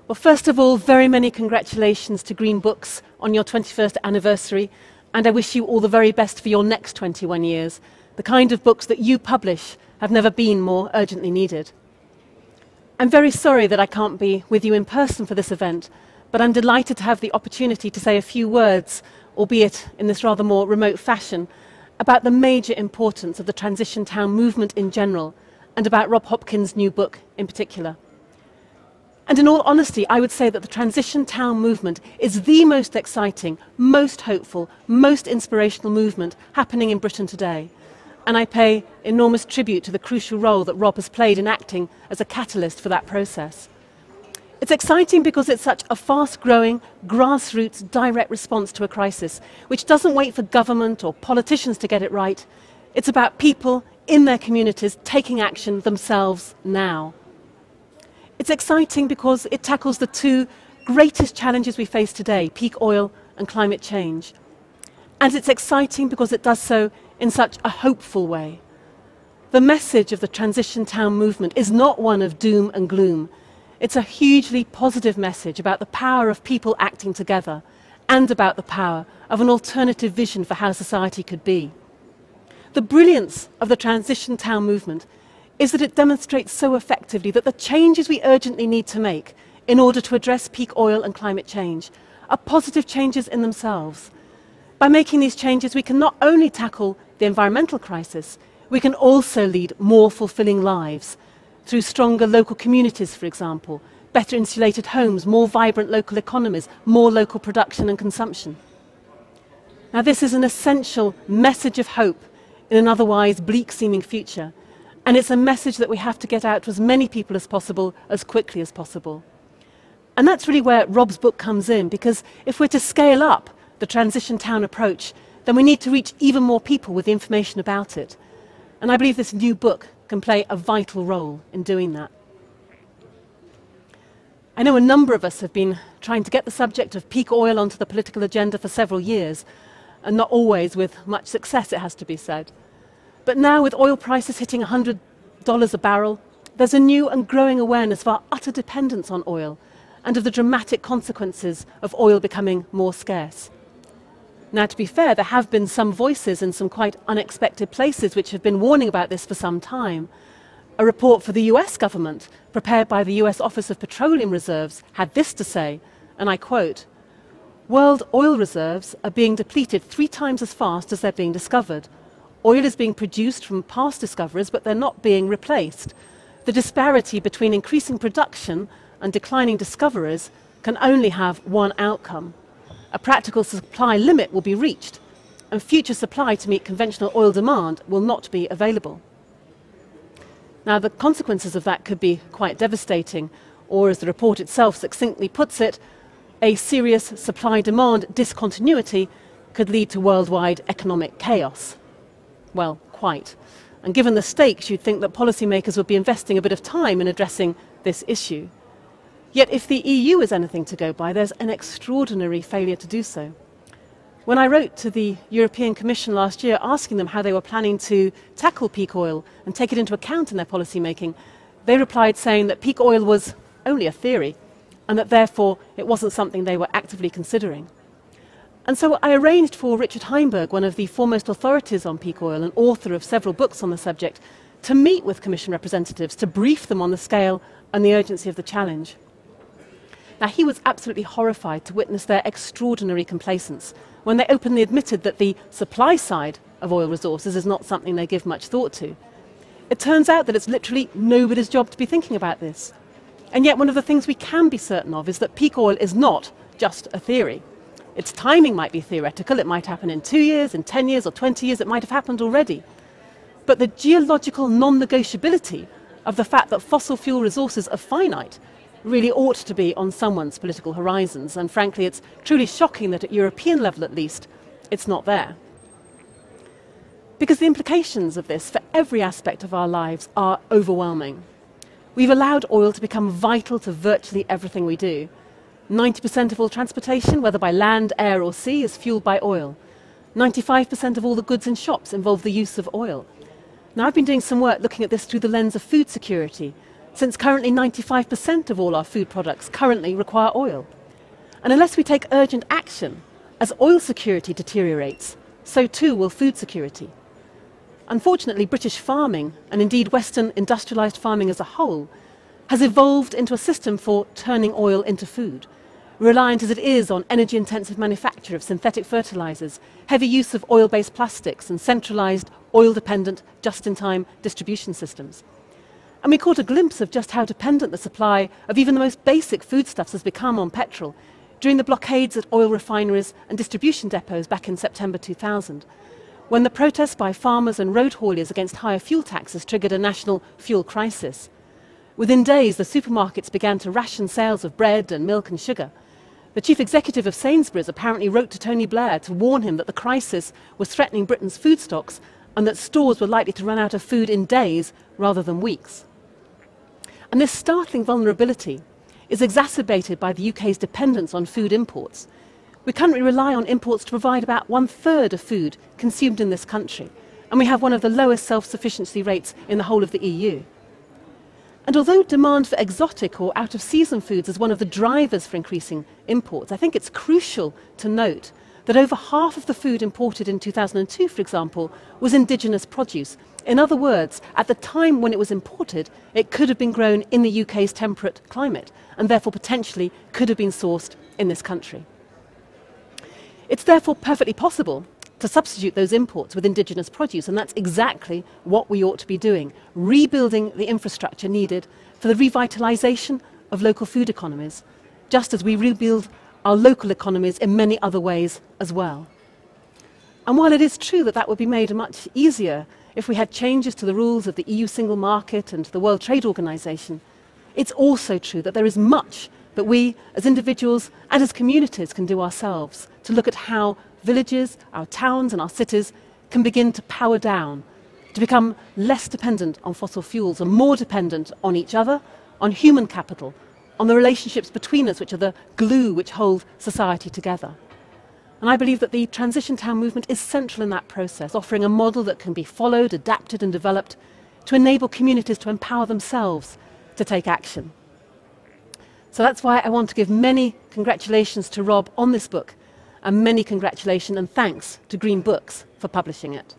Well, first of all, very many congratulations to Green Books on your 21st anniversary, and I wish you all the very best for your next 21 years. The kind of books that you publish have never been more urgently needed. I'm very sorry that I can't be with you in person for this event, but I'm delighted to have the opportunity to say a few words, albeit in this rather more remote fashion, about the major importance of the Transition Town movement in general, and about Rob Hopkins' new book in particular. And in all honesty, I would say that the Transition Town movement is the most exciting, most hopeful, most inspirational movement happening in Britain today. And I pay enormous tribute to the crucial role that Rob has played in acting as a catalyst for that process. It's exciting because it's such a fast-growing, grassroots, direct response to a crisis, which doesn't wait for government or politicians to get it right. It's about people in their communities taking action themselves now. It's exciting because it tackles the two greatest challenges we face today, peak oil and climate change. And it's exciting because it does so in such a hopeful way. The message of the Transition Town movement is not one of doom and gloom. It's a hugely positive message about the power of people acting together and about the power of an alternative vision for how society could be. The brilliance of the Transition Town movement is that it demonstrates so effectively that the changes we urgently need to make in order to address peak oil and climate change are positive changes in themselves. By making these changes, we can not only tackle the environmental crisis, we can also lead more fulfilling lives through stronger local communities, for example, better insulated homes, more vibrant local economies, more local production and consumption. Now, this is an essential message of hope in an otherwise bleak-seeming future. And it's a message that we have to get out to as many people as possible, as quickly as possible. And that's really where Rob's book comes in, because if we're to scale up the Transition Town approach, then we need to reach even more people with the information about it. And I believe this new book can play a vital role in doing that. I know a number of us have been trying to get the subject of peak oil onto the political agenda for several years, and not always with much success, it has to be said. But now, with oil prices hitting $100 a barrel, there's a new and growing awareness of our utter dependence on oil and of the dramatic consequences of oil becoming more scarce. Now, to be fair, there have been some voices in some quite unexpected places which have been warning about this for some time. A report for the US government, prepared by the US Office of Petroleum Reserves, had this to say, and I quote, "World oil reserves are being depleted 3 times as fast as they're being discovered. Oil is being produced from past discoveries, but they're not being replaced. The disparity between increasing production and declining discoveries can only have one outcome. A practical supply limit will be reached, and future supply to meet conventional oil demand will not be available." Now, the consequences of that could be quite devastating, or as the report itself succinctly puts it, a serious supply-demand discontinuity could lead to worldwide economic chaos. Well, quite. And given the stakes, you'd think that policymakers would be investing a bit of time in addressing this issue. Yet if the EU is anything to go by, there's an extraordinary failure to do so. When I wrote to the European Commission last year asking them how they were planning to tackle peak oil and take it into account in their policymaking, they replied saying that peak oil was only a theory and that therefore it wasn't something they were actively considering. And so I arranged for Richard Handbook, one of the foremost authorities on peak oil and author of several books on the subject, to meet with Commission representatives to brief them on the scale and the urgency of the challenge. Now, he was absolutely horrified to witness their extraordinary complacence when they openly admitted that the supply side of oil resources is not something they give much thought to. It turns out that it's literally nobody's job to be thinking about this. And yet one of the things we can be certain of is that peak oil is not just a theory. Its timing might be theoretical, it might happen in 2 years, in 10 years or 20 years, it might have happened already. But the geological non-negotiability of the fact that fossil fuel resources are finite really ought to be on someone's political horizons, and frankly it's truly shocking that at European level at least, it's not there. Because the implications of this for every aspect of our lives are overwhelming. We've allowed oil to become vital to virtually everything we do. 90% of all transportation, whether by land, air or sea, is fueled by oil. 95% of all the goods in shops involve the use of oil. Now, I've been doing some work looking at this through the lens of food security, since currently 95% of all our food products currently require oil. And unless we take urgent action, as oil security deteriorates, so too will food security. Unfortunately, British farming, and indeed Western industrialised farming as a whole, has evolved into a system for turning oil into food, reliant as it is on energy-intensive manufacture of synthetic fertilisers, heavy use of oil-based plastics and centralised, oil-dependent, just-in-time distribution systems. And we caught a glimpse of just how dependent the supply of even the most basic foodstuffs has become on petrol during the blockades at oil refineries and distribution depots back in September 2000, when the protests by farmers and road hauliers against higher fuel taxes triggered a national fuel crisis. Within days, the supermarkets began to ration sales of bread and milk and sugar. The chief executive of Sainsbury's apparently wrote to Tony Blair to warn him that the crisis was threatening Britain's food stocks and that stores were likely to run out of food in days rather than weeks. And this startling vulnerability is exacerbated by the UK's dependence on food imports. We currently rely on imports to provide about 1/3 of food consumed in this country, and we have one of the lowest self-sufficiency rates in the whole of the EU. And although demand for exotic or out-of-season foods is one of the drivers for increasing imports, I think it's crucial to note that over half of the food imported in 2002, for example, was indigenous produce. In other words, at the time when it was imported, it could have been grown in the UK's temperate climate, and therefore potentially could have been sourced in this country. It's therefore perfectly possible to substitute those imports with indigenous produce, and that's exactly what we ought to be doing, rebuilding the infrastructure needed for the revitalisation of local food economies, just as we rebuild our local economies in many other ways as well. And while it is true that that would be made much easier if we had changes to the rules of the EU single market and the World Trade Organization, it's also true that there is much that we as individuals and as communities can do ourselves to look at how villages, our towns and our cities can begin to power down, to become less dependent on fossil fuels and more dependent on each other, on human capital, on the relationships between us which are the glue which hold society together. And I believe that the Transition Town movement is central in that process, offering a model that can be followed, adapted and developed to enable communities to empower themselves to take action. So that's why I want to give many congratulations to Rob on this book, and many congratulations and thanks to Green Books for publishing it.